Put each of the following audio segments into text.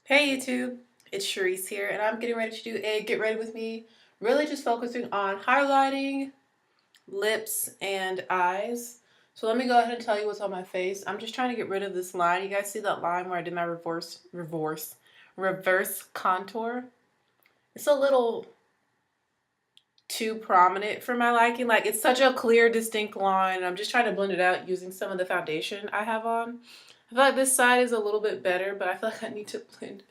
Hey YouTube, it's Cherise here, and I'm getting ready to do a get ready with me, really just focusing on highlighting, lips, and eyes. So let me go ahead and tell you what's on my face. I'm just trying to get rid of this line. You guys see that line where I did my reverse contour? It's a little too prominent for my liking. Like, it's such a clear, distinct line, and I'm just trying to blend it out using some of the foundation I have on. I feel like this side is a little bit better, but I feel like I need to blend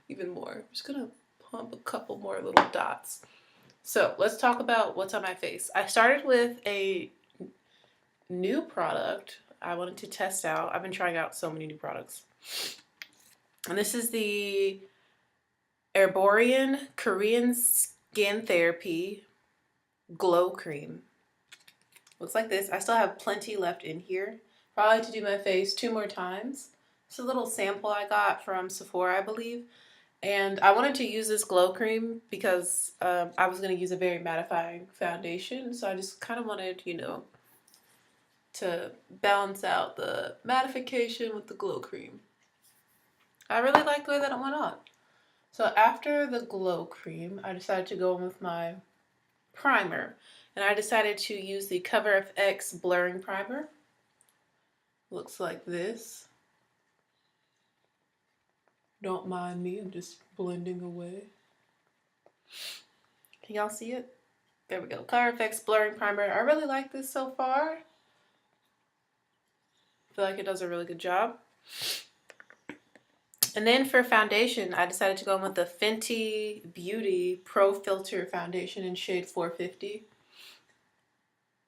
even more. I'm just gonna pump a couple more little dots. So let's talk about what's on my face. I started with a new product I wanted to test out. I've been trying out so many new products. And this is the Arborian Korean Skin Therapy Glow Cream. Looks like this. I still have plenty left in here. Probably to do my face 2 more times. It's a little sample I got from Sephora, I believe. And I wanted to use this glow cream because I was going to use a very mattifying foundation. So I just kind of wanted, to balance out the mattification with the glow cream. I really like the way that it went on. So after the glow cream, I decided to go in with my primer. And I decided to use the Cover FX Blurring Primer. Looks like this. Don't mind me, I'm just blending away. Can y'all see it? There we go. Cover FX Blurring Primer. I really like this so far. I feel like it does a really good job. And then for foundation, I decided to go in with the Fenty Beauty Pro Filter Foundation in shade 450.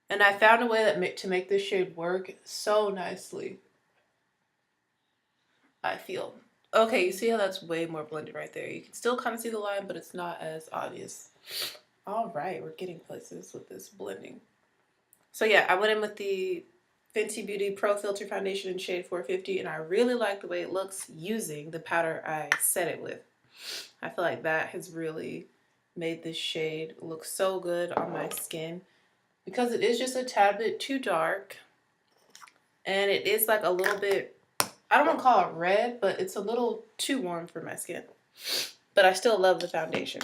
And I found a way to make this shade work so nicely, I feel. Okay, you see how that's way more blended right there. You can still kind of see the line, but it's not as obvious. All right, we're getting places with this blending. So yeah, I went in with the Fenty Beauty Pro Filter Foundation in shade 450, and I really like the way it looks using the powder I set it with. I feel like that has really made this shade look so good on my skin because it is just a tad bit too dark, and it is like a little bit, I don't want to call it red, but it's a little too warm for my skin. But I still love the foundation.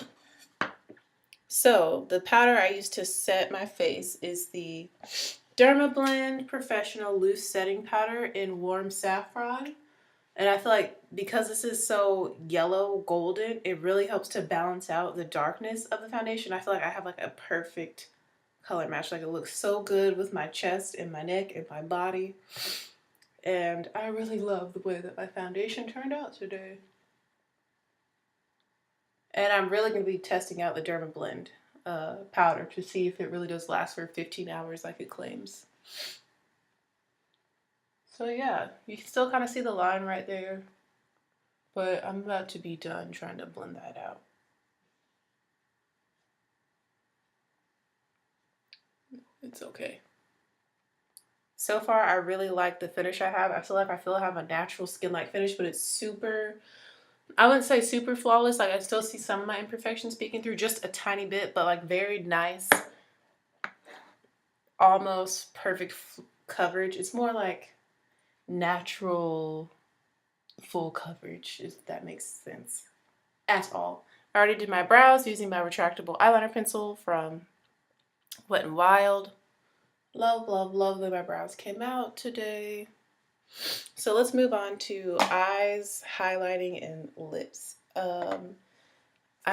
So the powder I use to set my face is the Dermablend Professional Loose Setting Powder in Warm Saffron. And I feel like because this is so yellow golden, it really helps to balance out the darkness of the foundation. I feel like I have like a perfect color match. Like, it looks so good with my chest and my neck and my body. And I really love the way that my foundation turned out today. And I'm really going to be testing out the Dermablend powder to see if it really does last for 15 hours like it claims. So yeah, you can still kind of see the line right there, but I'm about to be done trying to blend that out. It's okay. So far, I really like the finish I have. I feel like I have a natural skin-like finish, but it's super, I wouldn't say super flawless. Like, I still see some of my imperfections peeking through just a tiny bit, but like very nice, almost perfect coverage. It's more like natural full coverage, if that makes sense at all. I already did my brows using my retractable eyeliner pencil from Wet n Wild. Love, love, love that my brows came out today. So let's move on to eyes, highlighting, and lips. I'm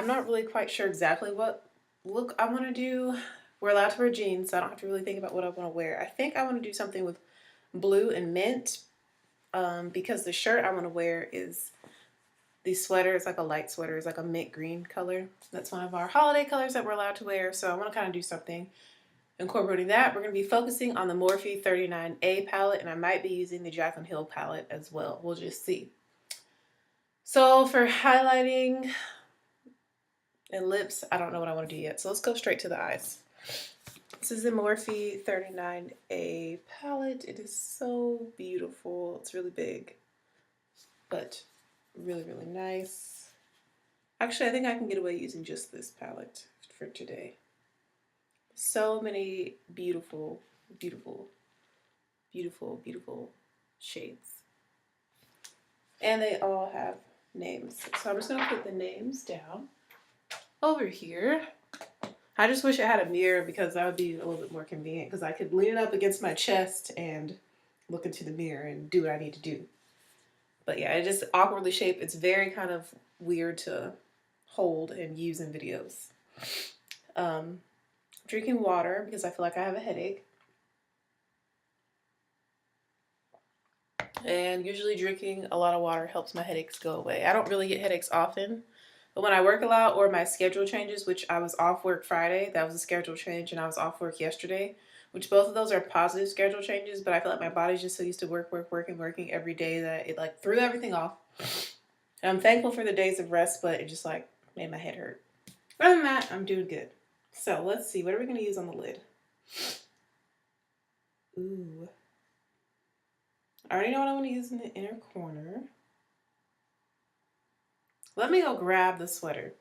not really quite sure exactly what look I want to do. We're allowed to wear jeans, so I don't have to really think about what I want to wear. I think I want to do something with blue and mint because the shirt I want to wear is the sweater. It's like a light sweater. It's like a mint green color. That's one of our holiday colors that we're allowed to wear, so I want to kind of do something incorporating that. We're going to be focusing on the Morphe 39A palette, and I might be using the Jaclyn Hill palette as well. We'll just see. So for highlighting and lips, I don't know what I want to do yet. So let's go straight to the eyes. This is the Morphe 39A palette. It is so beautiful. It's really big, but really, really nice. Actually, I think I can get away using just this palette for today. So many beautiful, beautiful, beautiful, beautiful shades. And they all have names. So I'm just gonna put the names down over here. I just wish I had a mirror because that would be a little bit more convenient because I could lean it up against my chest and look into the mirror and do what I need to do. But yeah, it just awkwardly shaped. It's very kind of weird to hold and use in videos. Drinking water because I feel like I have a headache. And usually drinking a lot of water helps my headaches go away. I don't really get headaches often, but when I work a lot or my schedule changes, which I was off work Friday, that was a schedule change, and I was off work yesterday, which both of those are positive schedule changes, but I feel like my body's just so used to working every day that it like threw everything off. And I'm thankful for the days of rest, but it just like made my head hurt. Other than that, I'm doing good. So let's see, what are we going to use on the lid? Ooh. I already know what I want to use in the inner corner. Let me go grab the sweater.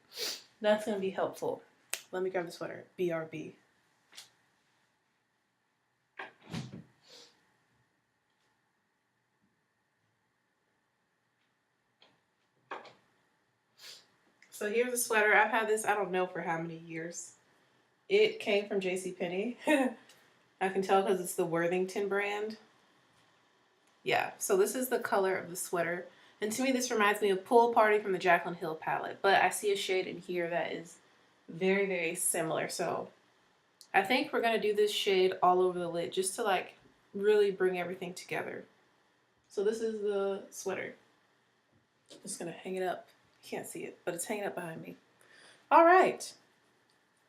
That's going to be helpful. Let me grab the sweater. BRB. So here's the sweater. I've had this, I don't know for how many years. It came from JCPenney. I can tell because it's the Worthington brand. Yeah, so this is the color of the sweater. And to me, this reminds me of Pool Party from the Jaclyn Hill palette. But I see a shade in here that is very, very similar. So I think we're going to do this shade all over the lid just to like really bring everything together. So this is the sweater. I'm just going to hang it up. You can't see it, but it's hanging up behind me. All right.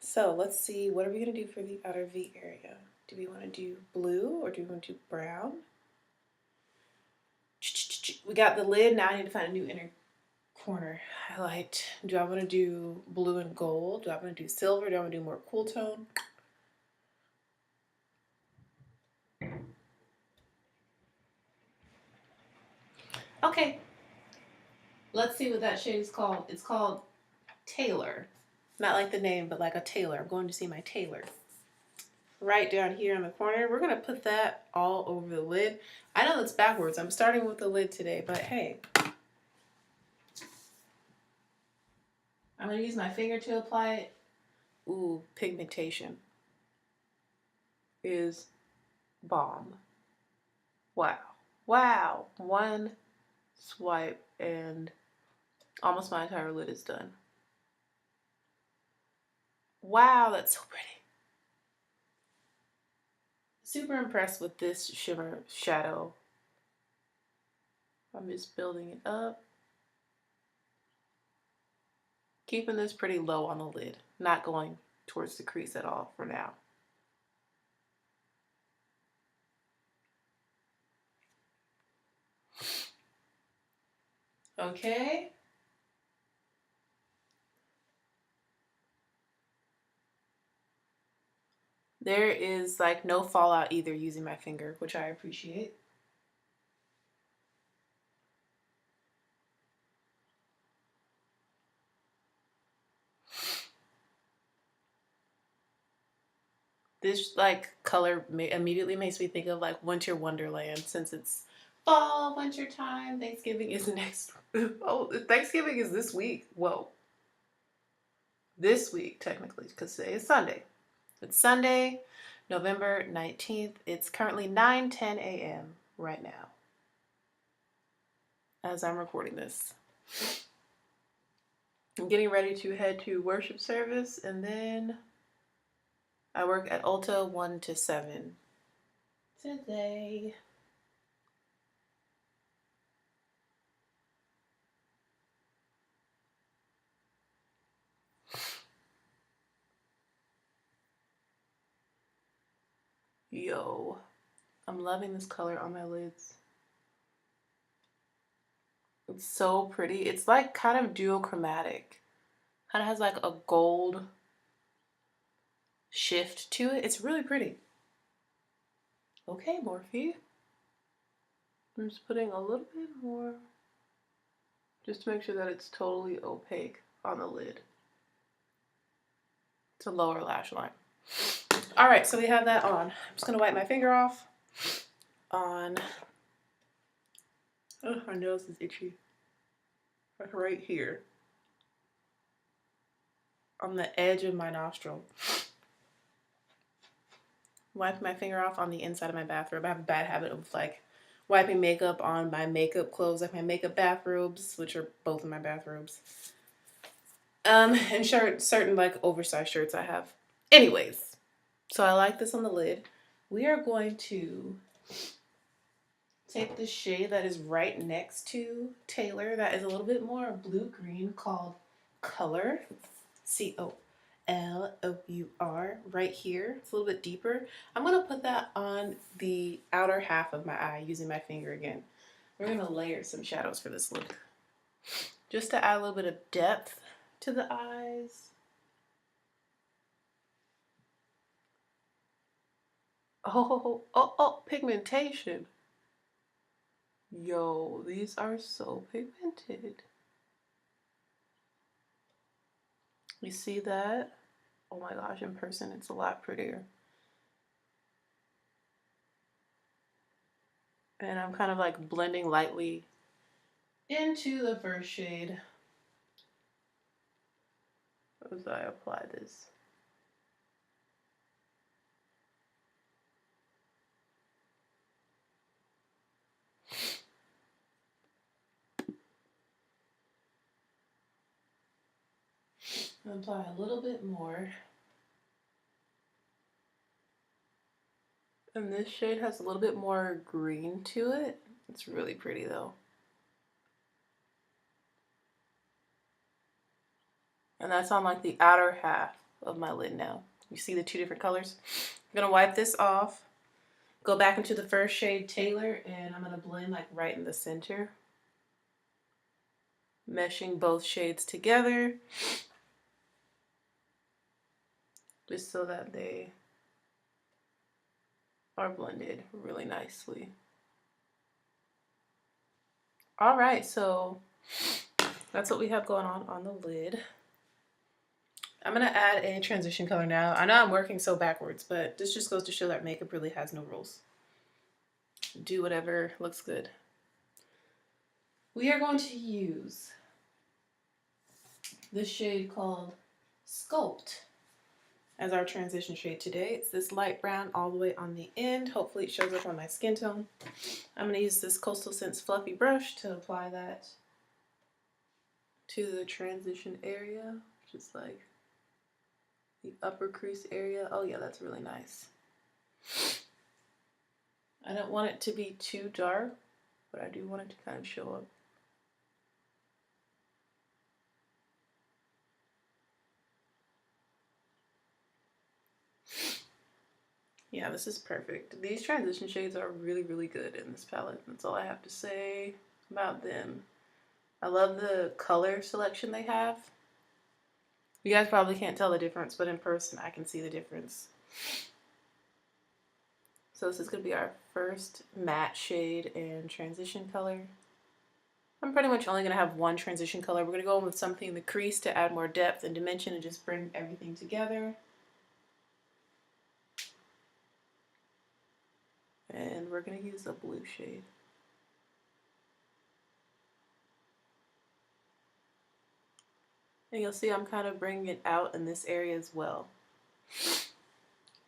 So let's see, what are we going to do for the outer V area? Do we want to do blue or do we want to do brown? We got the lid. Now I need to find a new inner corner highlight. Do I want to do blue and gold? Do I want to do silver? Do I want to do more cool tone? Okay. Let's see what that shade is called. It's called Tailor. Not like the name, but like a tailor. I'm going to see my tailor. Right down here in the corner. We're going to put that all over the lid. I know that's backwards. I'm starting with the lid today, but hey. I'm going to use my finger to apply it. Ooh, pigmentation is bomb. Wow. Wow. One swipe and almost my entire lid is done. Wow, that's so pretty. Super impressed with this shimmer shadow. I'm just building it up. Keeping this pretty low on the lid, not going towards the crease at all for now. Okay. There is like no fallout either using my finger, which I appreciate. This like color immediately makes me think of like Winter Wonderland since it's fall, winter time. Thanksgiving is next. Oh, Thanksgiving is this week. Whoa. This week, technically, because today is Sunday. It's Sunday, November 19th. It's currently 9:10 a.m. right now as I'm recording this. I'm getting ready to head to worship service and then I work at Ulta 1 to 7 today. Yo, I'm loving this color on my lids. It's so pretty. It's like kind of duochromatic. Kind of has like a gold shift to it. It's really pretty. Okay, Morphe. I'm just putting a little bit more just to make sure that it's totally opaque on the lid to lower lash line. All right, so we have that on. I'm just gonna wipe my finger off on, oh, my nose is itchy. like right here on the edge of my nostril. Wipe my finger off on the inside of my bathrobe. I have a bad habit of like wiping makeup on my makeup clothes, like my makeup bathrobes, which are both of my bathrobes. And certain like oversized shirts I have. Anyways, so I like this on the lid. We are going to take the shade that is right next to Tailor that is a little bit more blue-green called Color. C-O-L-O-U-R right here. It's a little bit deeper. I'm going to put that on the outer half of my eye using my finger again. We're going to layer some shadows for this look. Just to add a little bit of depth to the eyes. Oh, pigmentation. Yo, these are so pigmented. You see that? Oh my gosh, in person it's a lot prettier. And I'm kind of like blending lightly into the first shade as I apply this. Apply a little bit more. And this shade has a little bit more green to it. It's really pretty though. And that's on like the outer half of my lid now. You see the two different colors? I'm gonna wipe this off, go back into the first shade, Tailor, and I'm gonna blend like right in the center. Meshing both shades together. Just so that they are blended really nicely. All right, so that's what we have going on the lid. I'm gonna add a transition color now. I know I'm working so backwards, but this just goes to show that makeup really has no rules. Do whatever looks good. We are going to use this shade called Sculpt as our transition shade today. It's this light brown all the way on the end. Hopefully it shows up on my skin tone. I'm going to use this Coastal Scents fluffy brush to apply that to the transition area, which is like the upper crease area. Oh yeah, that's really nice. I don't want it to be too dark, but I do want it to kind of show up. Yeah, this is perfect. These transition shades are really, really good in this palette. That's all I have to say about them. I love the color selection they have. You guys probably can't tell the difference, but in person I can see the difference. So this is going to be our first matte shade and transition color. I'm pretty much only going to have one transition color. We're going to go in with something in the crease to add more depth and dimension and just bring everything together. And we're going to use a blue shade. And you'll see I'm kind of bringing it out in this area as well.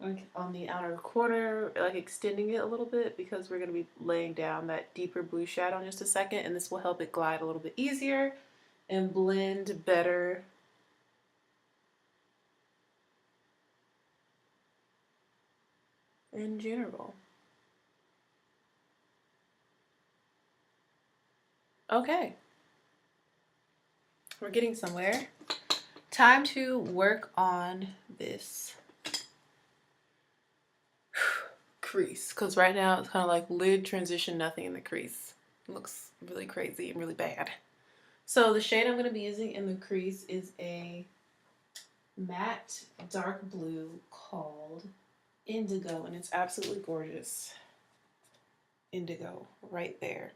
Like on the outer corner, like extending it a little bit because we're going to be laying down that deeper blue shadow in just a second, and this will help it glide a little bit easier and blend better. In general. Okay. We're getting somewhere. Time to work on this crease, because right now it's kind of like lid transition, nothing in the crease. It looks really crazy and really bad. So the shade I'm going to be using in the crease is a matte dark blue called Indigo, and it's absolutely gorgeous. Indigo right there.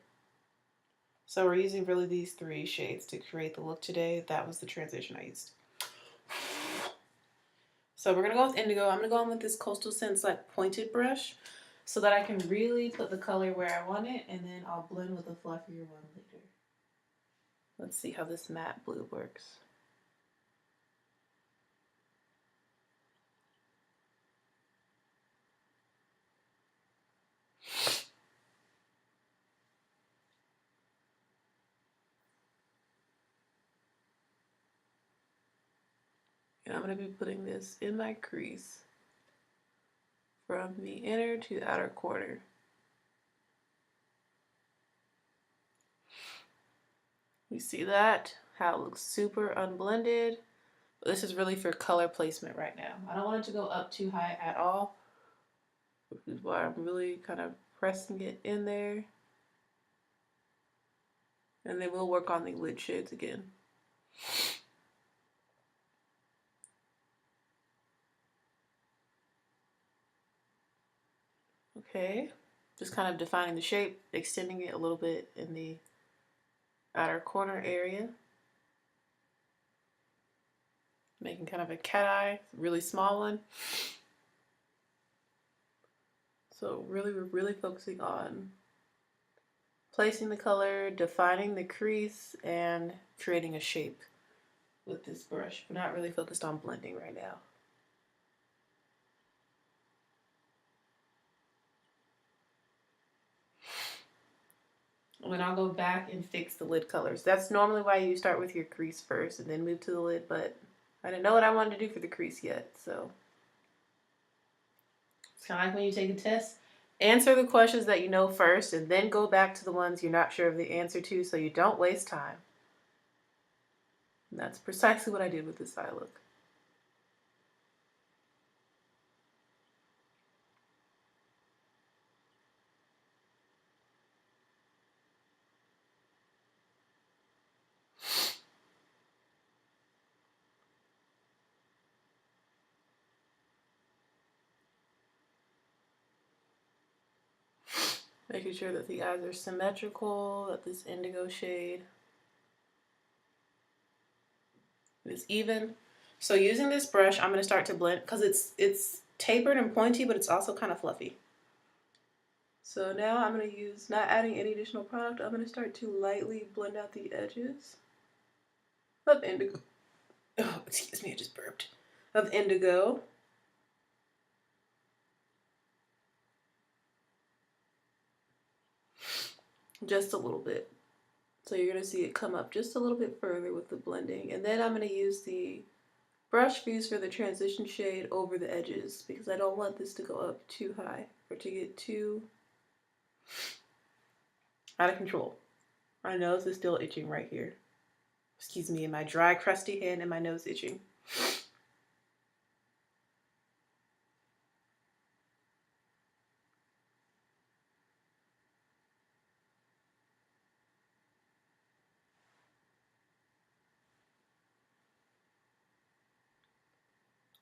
So we're using really these three shades to create the look today. That was the transition I used. So we're going to go with Indigo. I'm going to go in with this Coastal Scents like pointed brush so that I can really put the color where I want it, and then I'll blend with a fluffier one later. Let's see how this matte blue works. And I'm going to be putting this in my crease from the inner to the outer corner. You see that? How it looks super unblended. This is really for color placement right now. I don't want it to go up too high at all, which is why I'm really kind of pressing it in there. And then we'll work on the lid shades again. Okay, just kind of defining the shape, extending it a little bit in the outer corner area. Making kind of a cat eye, really small one. So really, we're really focusing on placing the color, defining the crease, and creating a shape with this brush. We're not really focused on blending right now. And then I'll go back and fix the lid colors. That's normally why you start with your crease first and then move to the lid, but I didn't know what I wanted to do for the crease yet, so. It's kind of like when you take a test. Answer the questions that you know first and then go back to the ones you're not sure of the answer to so you don't waste time. And that's precisely what I did with this eye look. Making sure that the eyes are symmetrical, that this indigo shade is even. So using this brush, I'm going to start to blend because it's tapered and pointy, but it's also kind of fluffy. So now I'm going to use, not adding any additional product, I'm going to start to lightly blend out the edges of indigo. Oh, excuse me, I just burped. Of indigo. Just a little bit. So you're going to see it come up just a little bit further with the blending. And then I'm going to use the brush fuse for the transition shade over the edges because I don't want this to go up too high or to get too out of control. My nose is still itching right here. Excuse me, and my dry, crusty hand and my nose itching.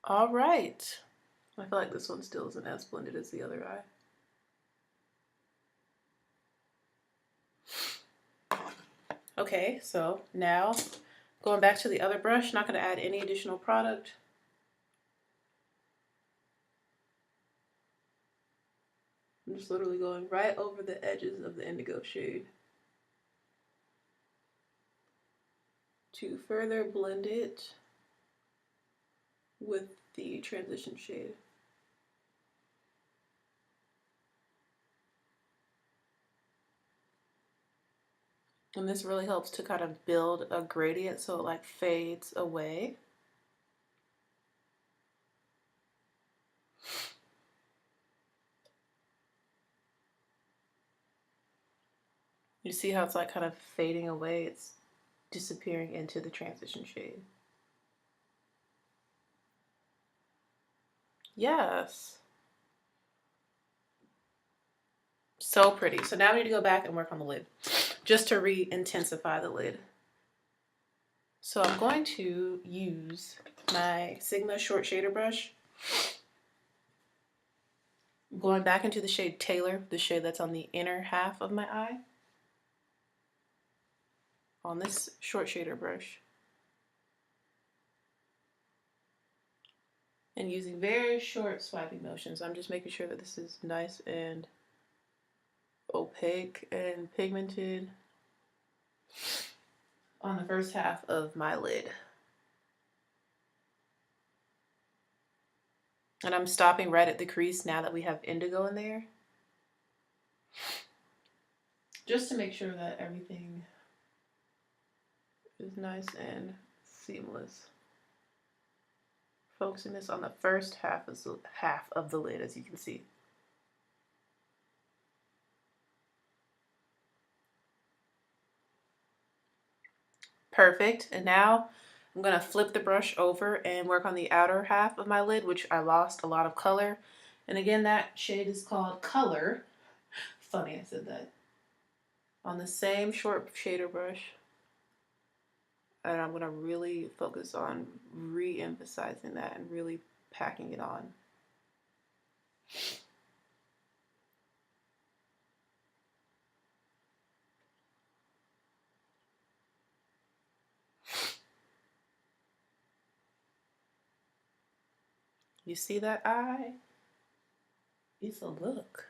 All right. I feel like this one still isn't as blended as the other eye. Okay, so now going back to the other brush, not going to add any additional product. I'm just literally going right over the edges of the indigo shade to further blend it with the transition shade. And this really helps to kind of build a gradient so it like fades away. You see how it's like kind of fading away? It's disappearing into the transition shade. Yes. So pretty. So now we need to go back and work on the lid just to re-intensify the lid. So I'm going to use my Sigma short shader brush. I'm going back into the shade Tailor, the shade that's on the inner half of my eye, on this short shader brush. And using very short swiping motions, I'm just making sure that this is nice and opaque and pigmented. on the first half of my lid. And I'm stopping right at the crease now that we have indigo in there, just to make sure that everything is nice and seamless. Focusing this on the first half of the lid, as you can see. Perfect. And now I'm going to flip the brush over and work on the outer half of my lid, which I lost a lot of color. And again, that shade is called Color. Funny I said that. On the same short shader brush. And I'm going to really focus on re-emphasizing that and really packing it on. You see that eye? It's a look.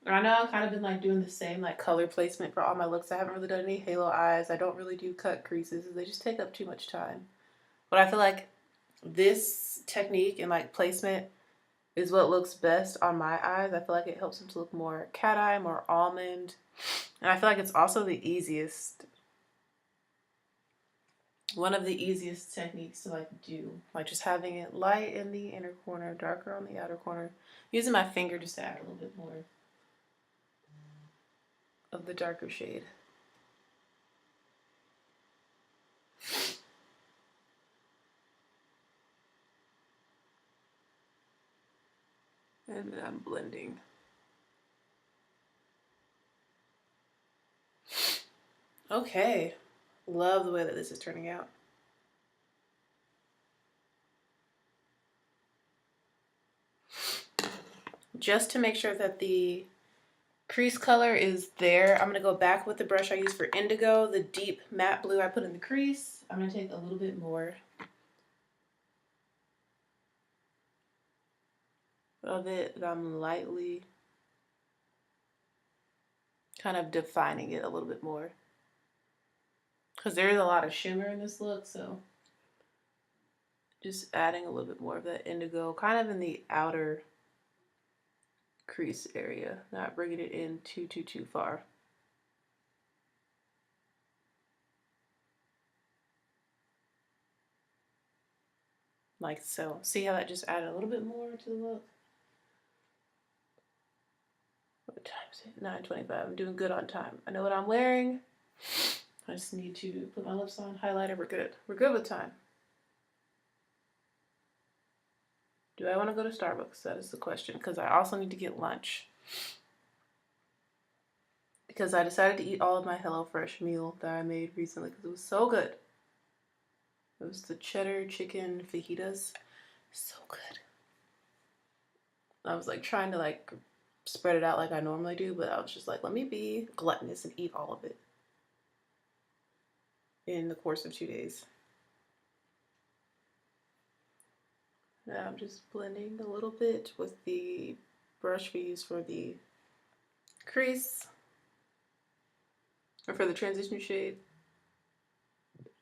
I know I've kind of been like doing the same like color placement for all my looks. I haven't really done any halo eyes. I don't really do cut creases. They just take up too much time. But I feel like this technique and like placement is what looks best on my eyes. I feel like it helps them to look more cat eye, more almond. And I feel like it's also the easiest, one of the easiest techniques to like do. Like just having it light in the inner corner, darker on the outer corner. Using my finger just to add a little bit more of the darker shade. And then I'm blending. Okay, love the way that this is turning out. Just to make sure that the crease color is there, I'm going to go back with the brush I used for Indigo, the deep matte blue I put in the crease. I'm going to take a little bit more of it, and I'm lightly kind of defining it a little bit more. Because there is a lot of shimmer in this look, so just adding a little bit more of that indigo, kind of in the outer crease area, not bringing it in too far. Like so. See how that just added a little bit more to the look? What time is it? 9:25. I'm doing good on time. I know what I'm wearing. I just need to put my lips on, highlighter. We're good. We're good with time. Do I want to go to Starbucks? That is the question, because I also need to get lunch. Because I decided to eat all of my HelloFresh meal that I made recently because it was so good. It was the cheddar chicken fajitas. So good. I was like trying to like spread it out like I normally do, but I was just like, let me be gluttonous and eat all of it in the course of 2 days. Now I'm just blending a little bit with the brush we use for the crease, or for the transition shade.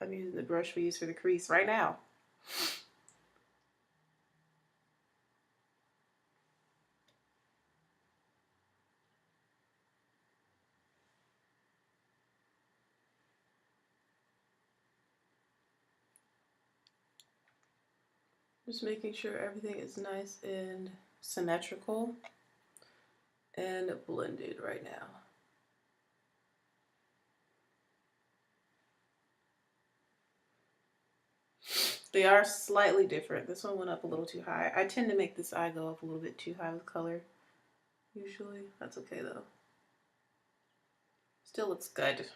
I'm using the brush we use for the crease right now. Just making sure everything is nice and symmetrical and blended right now. They are slightly different. This one went up a little too high. I tend to make this eye go up a little bit too high with color. Usually. That's okay though. Still looks good.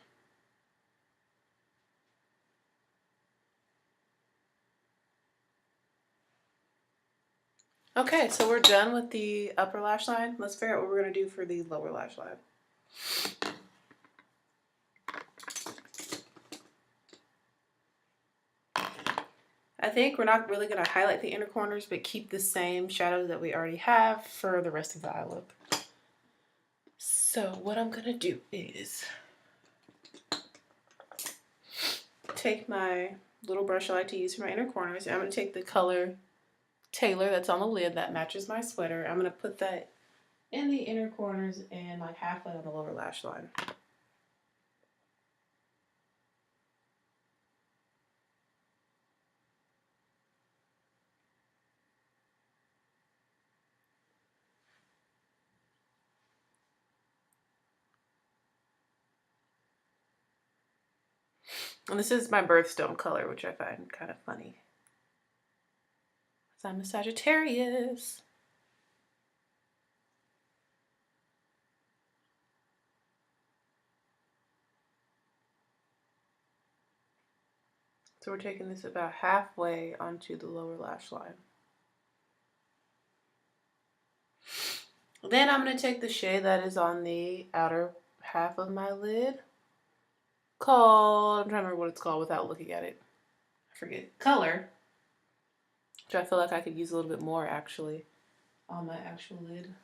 Okay, so we're done with the upper lash line. Let's figure out what we're going to do for the lower lash line. I think we're not really going to highlight the inner corners, but keep the same shadows that we already have for the rest of the eye look. So what I'm gonna do is take my little brush I like to use for my inner corners, and I'm gonna take the color Tailor that's on the lid that matches my sweater. I'm gonna put that in the inner corners and like halfway on the lower lash line. And this is my birthstone color, which I find kind of funny. I'm a Sagittarius. So we're taking this about halfway onto the lower lash line. Then I'm going to take the shade that is on the outer half of my lid called, I'm trying to remember what it's called without looking at it. I forget. Color. Which I feel like I could use a little bit more actually on my actual lid.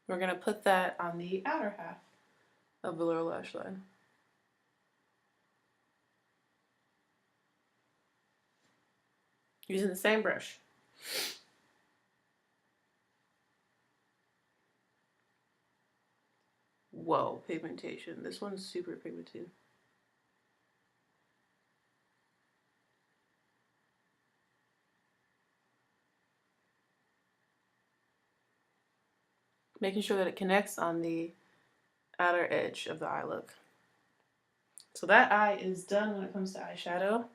We're going to put that on the outer half of the lower lash line. Using the same brush. Whoa, pigmentation. This one's super pigmented. Making sure that it connects on the outer edge of the eye look. So that eye is done when it comes to eyeshadow.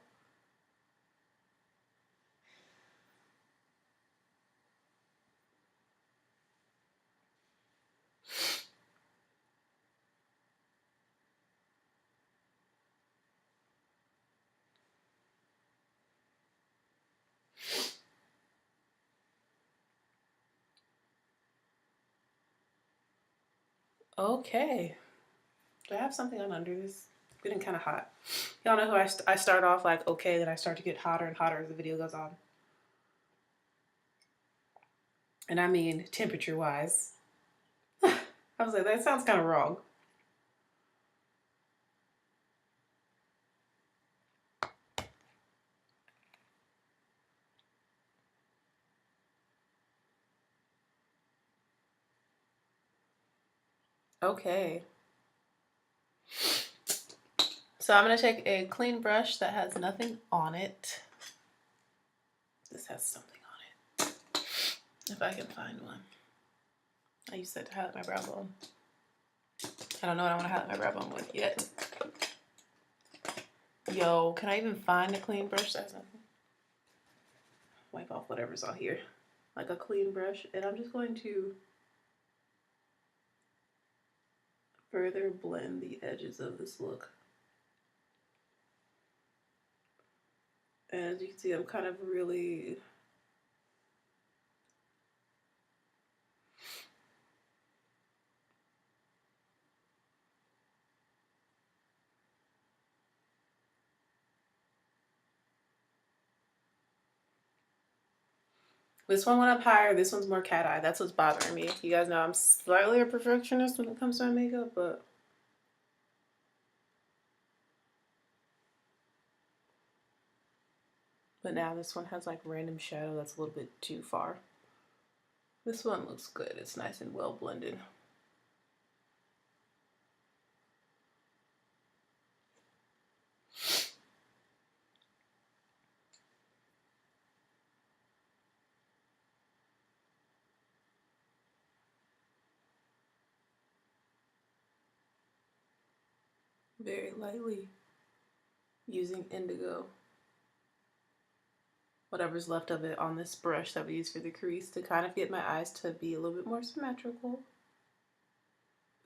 Okay. Do I have something on under this? It's getting kind of hot. Y'all know who I start off like okay, then I start to get hotter and hotter as the video goes on. And I mean temperature wise. I was like, that sounds kind of wrong. Okay. So I'm going to take a clean brush that has nothing on it. This has something on it. If I can find one. I used that to highlight my brow bone. I don't know what I want to highlight my brow bone with yet. Yo, can I even find a clean brush that has nothing? Wipe off whatever's on here. Like a clean brush. And I'm just going to further blend the edges of this look. And as you can see, I'm kind of really this one went up higher, this one's more cat eye. That's what's bothering me. You guys know I'm slightly a perfectionist when it comes to my makeup, but now this one has like random shadow that's a little bit too far. This one looks good. It's nice and well blended. Very lightly using Indigo. Whatever's left of it on this brush that we use for the crease to kind of get my eyes to be a little bit more symmetrical.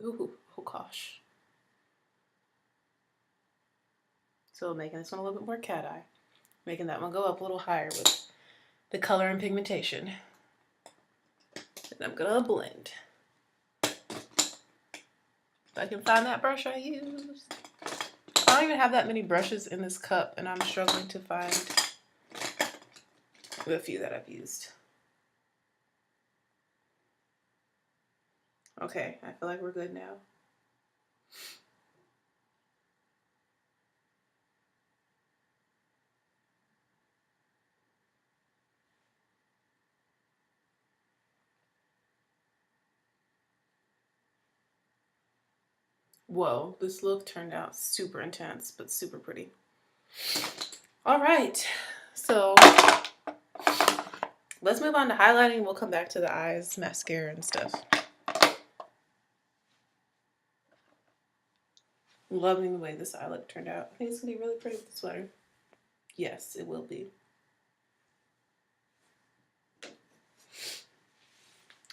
Ooh, oh gosh. So making this one a little bit more cat eye. Making that one go up a little higher with the color and pigmentation. And I'm gonna blend. If I can find that brush I used. I don't even have that many brushes in this cup, and I'm struggling to find the few that I've used. Okay, I feel like we're good now. Whoa, this look turned out super intense, but super pretty. All right, so let's move on to highlighting. We'll come back to the eyes, mascara, and stuff. Loving the way this eye look turned out. I think it's gonna be really pretty with the sweater. Yes, it will be.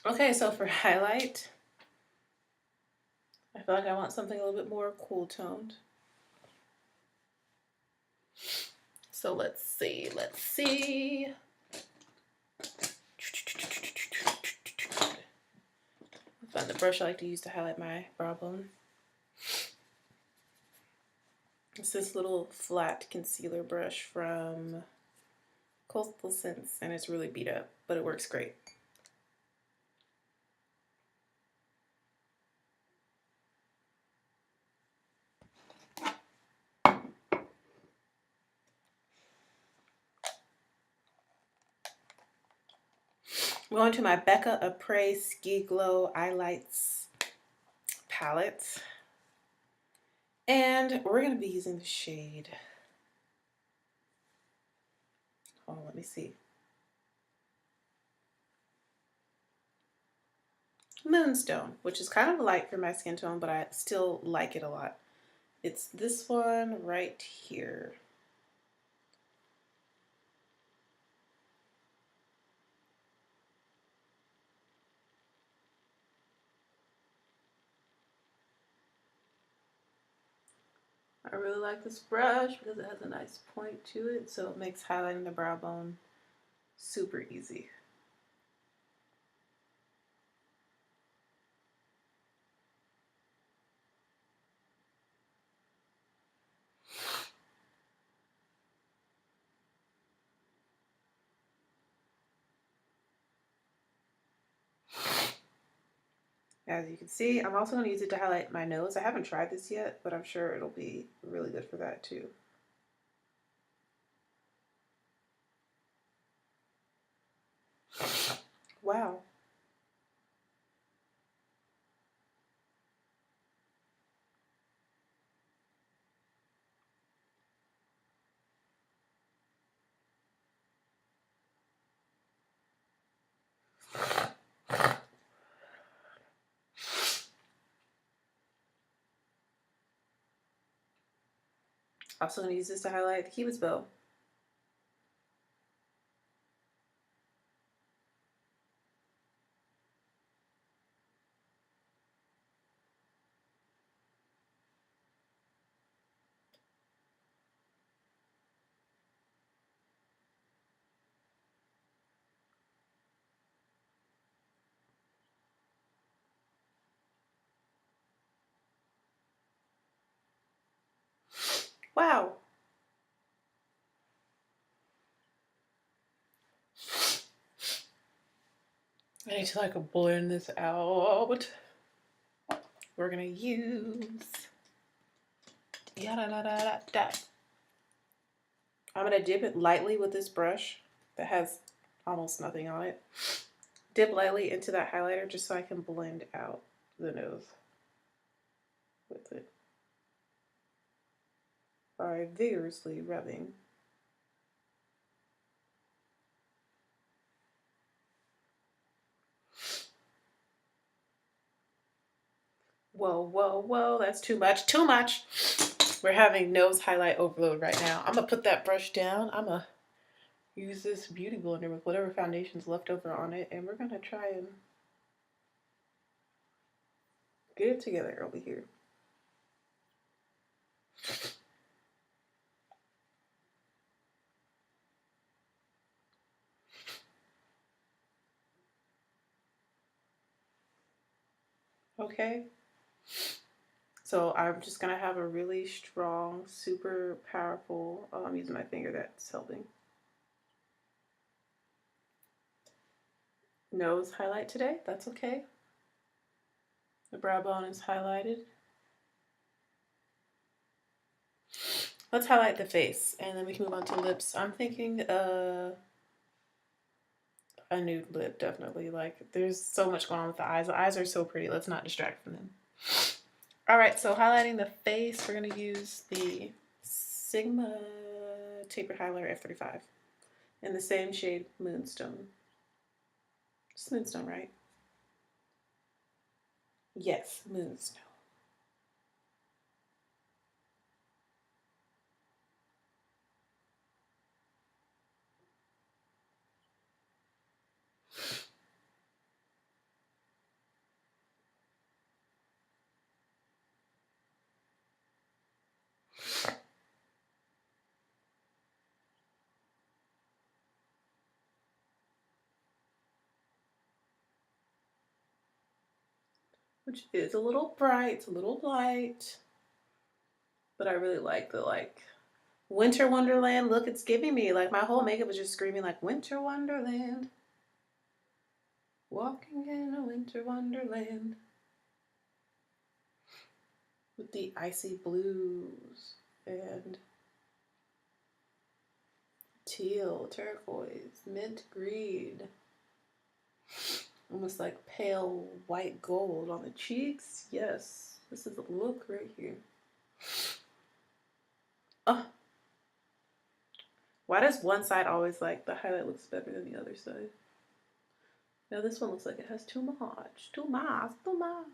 Okay, so for highlight, I feel like I want something a little bit more cool toned. So let's see. Find the brush I like to use to highlight my brow bone. It's this little flat concealer brush from Coastal Scents, and it's really beat up, but it works great. I'm going to my Becca Apres Ski Glow Eyelights palette. And we're going to be using the shade. Oh, let me see. Moonstone, which is kind of light for my skin tone, but I still like it a lot. It's this one right here. I really like this brush because it has a nice point to it, so it makes highlighting the brow bone super easy. As you can see, I'm also going to use it to highlight my nose. I haven't tried this yet, but I'm sure it'll be really good for that too. Wow. Also going to use this to highlight the Cupid's bow. Wow. I need to like blend this out. We're gonna use I'm gonna dip it lightly with this brush that has almost nothing on it. Dip lightly into that highlighter just so I can blend out the nose with it by vigorously rubbing. Whoa, whoa, whoa, that's too much, too much. We're having nose highlight overload right now. I'm gonna put that brush down. I'm gonna use this beauty blender with whatever foundation's left over on it, and we're gonna try and get it together over here. Okay. So I'm just gonna have a really strong, super powerful, I'm using my finger that's helping, nose highlight today. That's okay. The brow bone is highlighted. Let's highlight the face and then we can move on to lips. I'm thinking a nude lip, definitely. Like, there's so much going on with the eyes. The eyes are so pretty. Let's not distract from them. All right, so highlighting the face, we're going to use the Sigma Tapered Highlighter F35 in the same shade Moonstone. It's Moonstone, right? Yes, Moonstone. Which is a little bright, it's a little light, but I really like the Winter Wonderland look it's giving me. Like, my whole makeup is just screaming like Winter Wonderland. Walking in a winter wonderland. With the icy blues and teal, turquoise, mint green. Almost like pale white gold on the cheeks. Yes, this is a look right here. Oh. Why does one side always like the highlight looks better than the other side? Now this one looks like it has too much. Too much. Too much.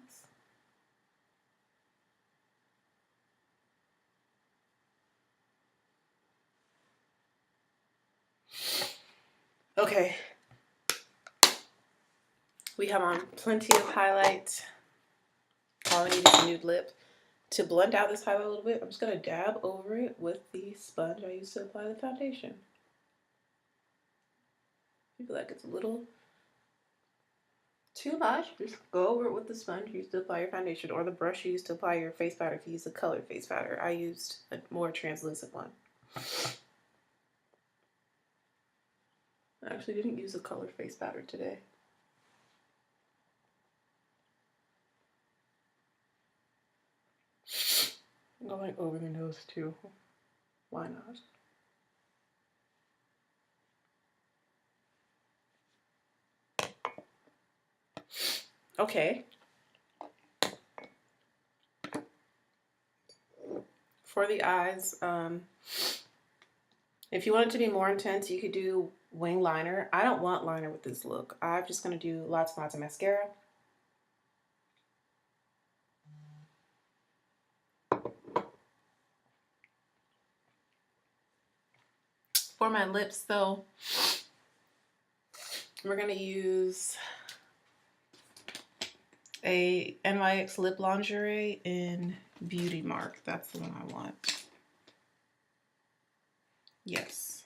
Okay. We have on plenty of highlight. All I need is a nude lip. To blend out this highlight a little bit, I'm just going to dab over it with the sponge I used to apply the foundation. If you feel like it's a little too much, just go over it with the sponge you used to apply your foundation, or the brush you used to apply your face powder if you use a colored face powder. I used a more translucent one. I actually didn't use a colored face powder today. Going over the nose too. Why not? Okay. For the eyes, if you want it to be more intense, you could do wing liner. I don't want liner with this look. I'm just going to do lots and lots of mascara. For my lips, though, we're going to use a NYX Lip Lingerie in Beauty Mark. That's the one I want. Yes.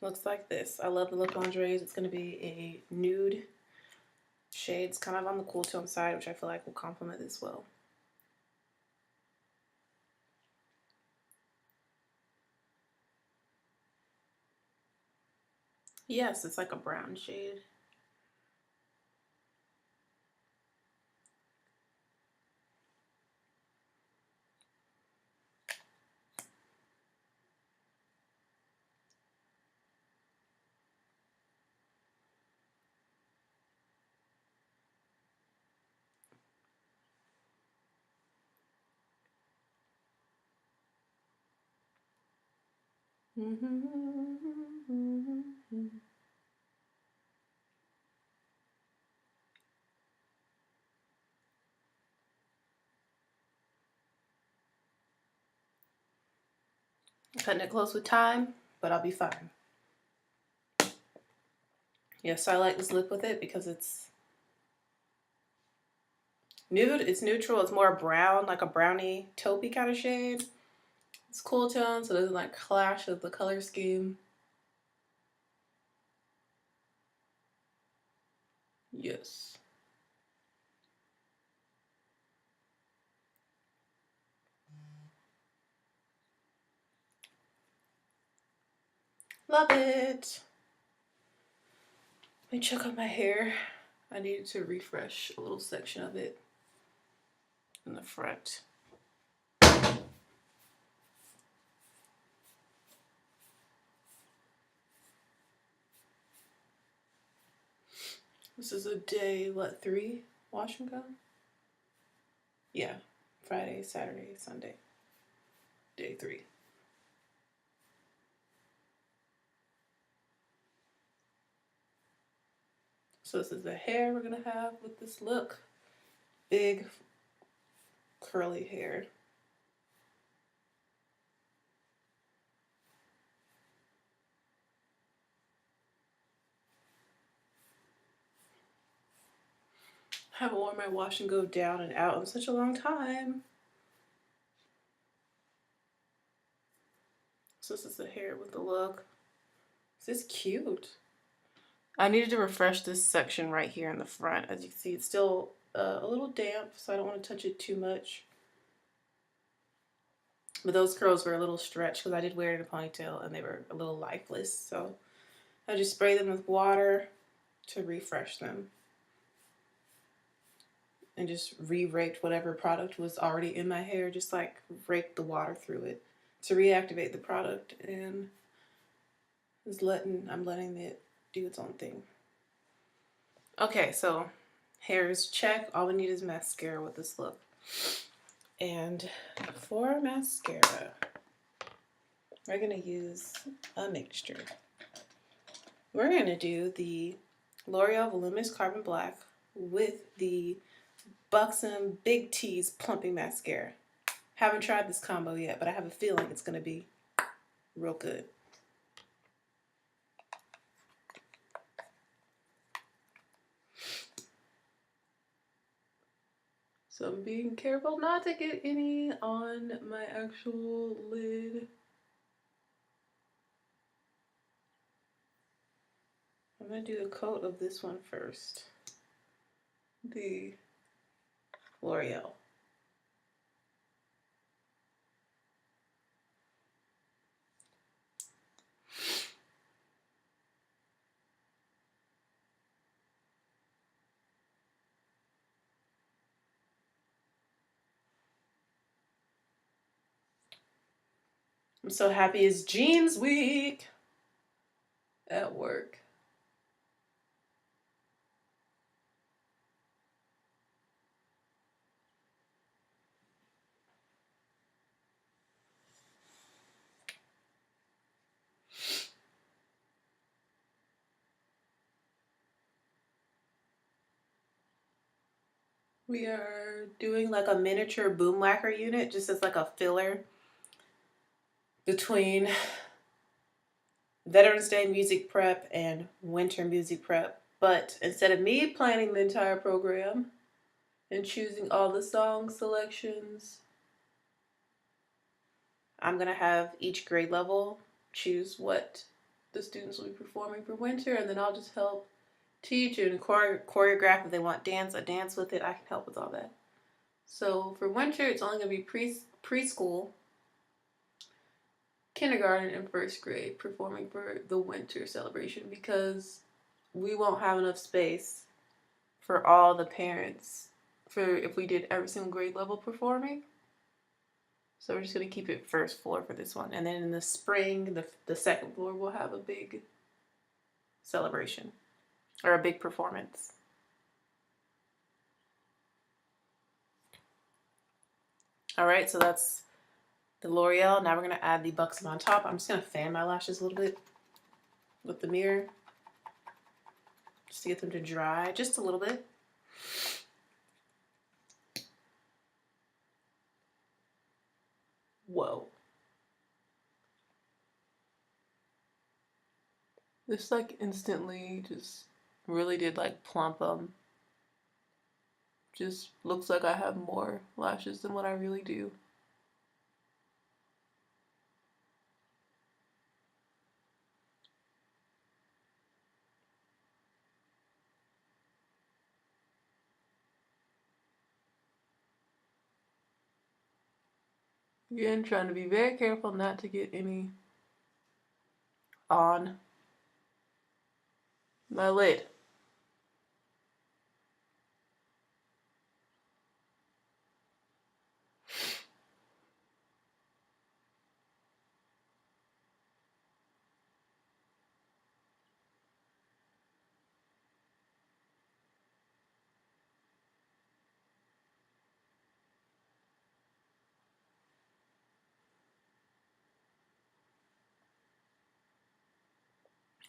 Looks like this. I love the lip lingeries. It's going to be a nude shade. It's kind of on the cool tone side, which I feel like will complement this well. Yes, it's like a brown shade. Cutting it close with time, but I'll be fine. Yes, I like this lip with it because it's nude, it's neutral, it's more brown, like a brownie taupey kind of shade. It's cool tone, so it doesn't like clash with the color scheme. Yes. Love it. Let me check on my hair. I needed to refresh a little section of it. in the front. This is a day, what, 3 wash and go? Yeah, Friday, Saturday, Sunday. Day 3. So this is the hair we're gonna have with this look. Big curly hair. I haven't worn my wash and go down and out in such a long time. So this is the hair with the look. This is cute. I needed to refresh this section right here in the front. As you can see, it's still a little damp, so I don't want to touch it too much. But those curls were a little stretched because I did wear it in a ponytail and they were a little lifeless. So I just spray them with water to refresh them. And just re-raked whatever product was already in my hair. Just like rake the water through it to reactivate the product. And I'm letting it do its own thing. Okay, so hair is check. All we need is mascara with this look. And for mascara, we're gonna use a mixture. We're gonna do the L'Oreal Voluminous Carbon Black with the Buxom Big T's Plumping Mascara. Haven't tried this combo yet, but I have a feeling it's gonna be real good. So I'm being careful not to get any on my actual lid. I'm gonna do a coat of this one first. The L'Oreal. I'm so happy it's jeans week at work. We are doing like a miniature boom lacquer unit, just as like a filler between Veterans Day music prep and winter music prep. But instead of me planning the entire program and choosing all the song selections, I'm gonna have each grade level choose what the students will be performing for winter, and then I'll just help teach and choreograph. If they want a dance with it, I can help with all that. So for winter, it's only gonna be preschool, kindergarten, and first grade performing for the winter celebration, because we won't have enough space for all the parents for if we did every single grade level performing. So we're just gonna keep it first floor for this one, and then in the spring, the second floor will have a big celebration or a big performance. All right, so that's the L'Oreal. Now we're gonna add the Buxom on top. I'm just gonna fan my lashes a little bit with the mirror just to get them to dry just a little bit. Whoa. This like instantly just really did like plump them. Just looks like I have more lashes than what I really do. Again, trying to be very careful not to get any on my lid.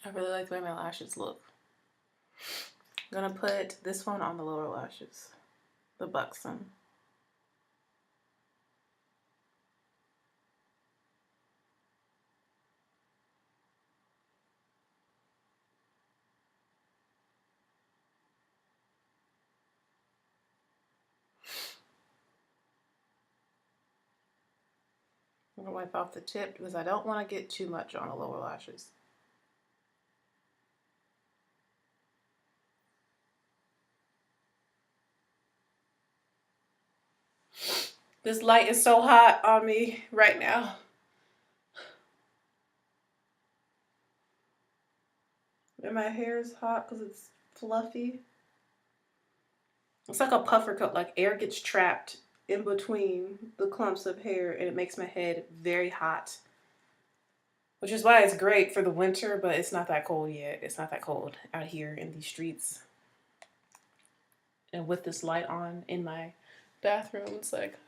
I really like the way my lashes look. I'm gonna put this one on the lower lashes, the Buxom. I'm gonna wipe off the tip because I don't want to get too much on the lower lashes. This light is so hot on me right now. And my hair is hot because it's fluffy. It's like a puffer coat, like air gets trapped in between the clumps of hair and it makes my head very hot. Which is why it's great for the winter, but it's not that cold yet. It's not that cold out here in these streets. And with this light on in my bathroom, it's like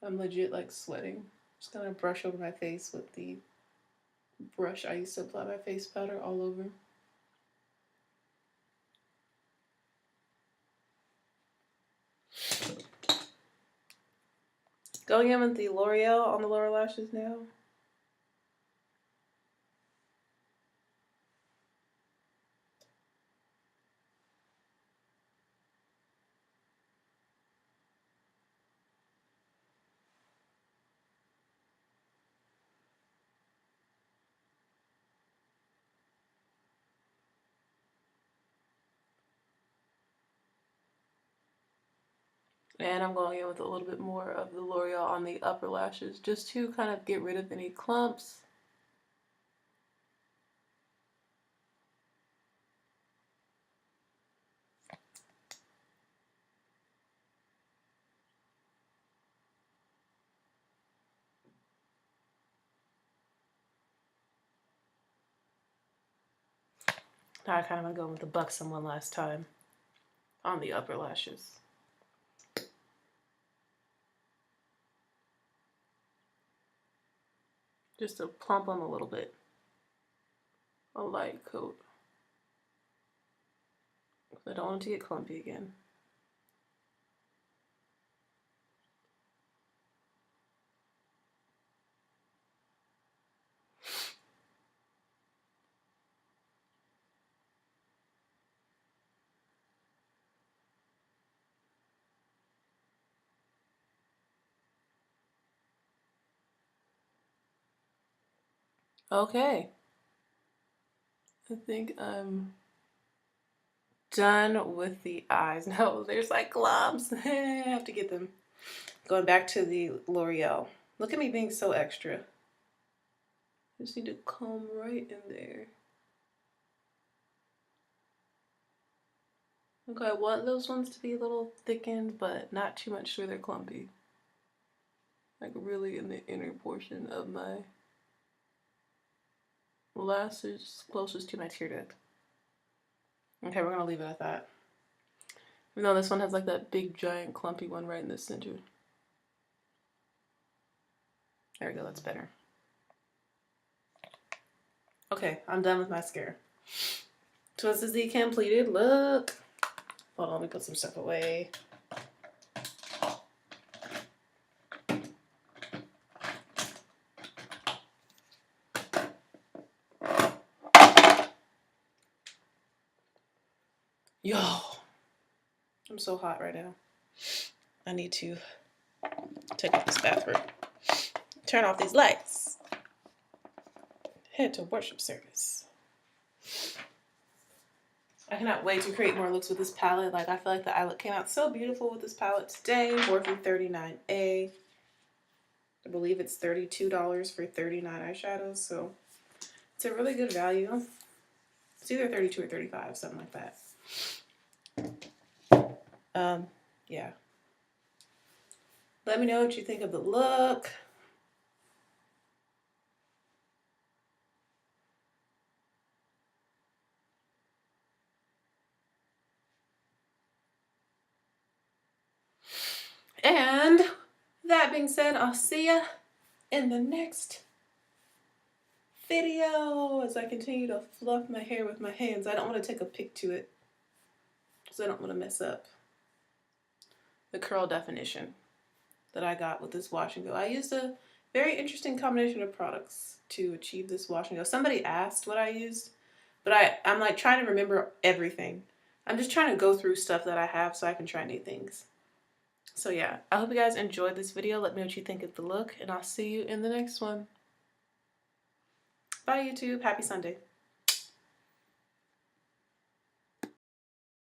I'm legit like sweating. Just gonna brush over my face with the brush I used to apply my face powder all over. Going in with the L'Oreal on the lower lashes now. And I'm going in with a little bit more of the L'Oreal on the upper lashes just to kind of get rid of any clumps. Now I kind of want to go with the Buxom one last time on the upper lashes. Just to plump them a little bit. A light coat. I don't want it to get clumpy again. Okay. I think I'm done with the eyes. No, there's like clumps. I have to get them. Going back to the L'Oreal. Look at me being so extra. Just need to comb right in there. Okay, I want those ones to be a little thickened, but not too much where they're clumpy. Like really in the inner portion of my lashes, closest to my tear duct. Okay, we're gonna leave it at that. Even though this one has like that big giant clumpy one right in the center. There we go, that's better. Okay, I'm done with mascara. So this is the completed look. Hold on, let me put some stuff away. Yo, I'm so hot right now. I need to take off this bathroom. Turn off these lights. Head to worship service. I cannot wait to create more looks with this palette. Like, I feel like the eye look came out so beautiful with this palette today. Morphe 39A. I believe it's $32 for 39 eyeshadows. So it's a really good value. It's either 32 or 35, something like that. Yeah. Let me know what you think of the look. And that being said, I'll see ya in the next video as I continue to fluff my hair with my hands. I don't want to take a pic to it because I don't want to mess up the curl definition that I got with this wash and go. I used a very interesting combination of products to achieve this wash and go. Somebody asked what I used, but I'm like trying to remember everything. I'm just trying to go through stuff that I have so I can try new things. So yeah, I hope you guys enjoyed this video. Let me know what you think of the look, and I'll see you in the next one. Bye YouTube, happy Sunday.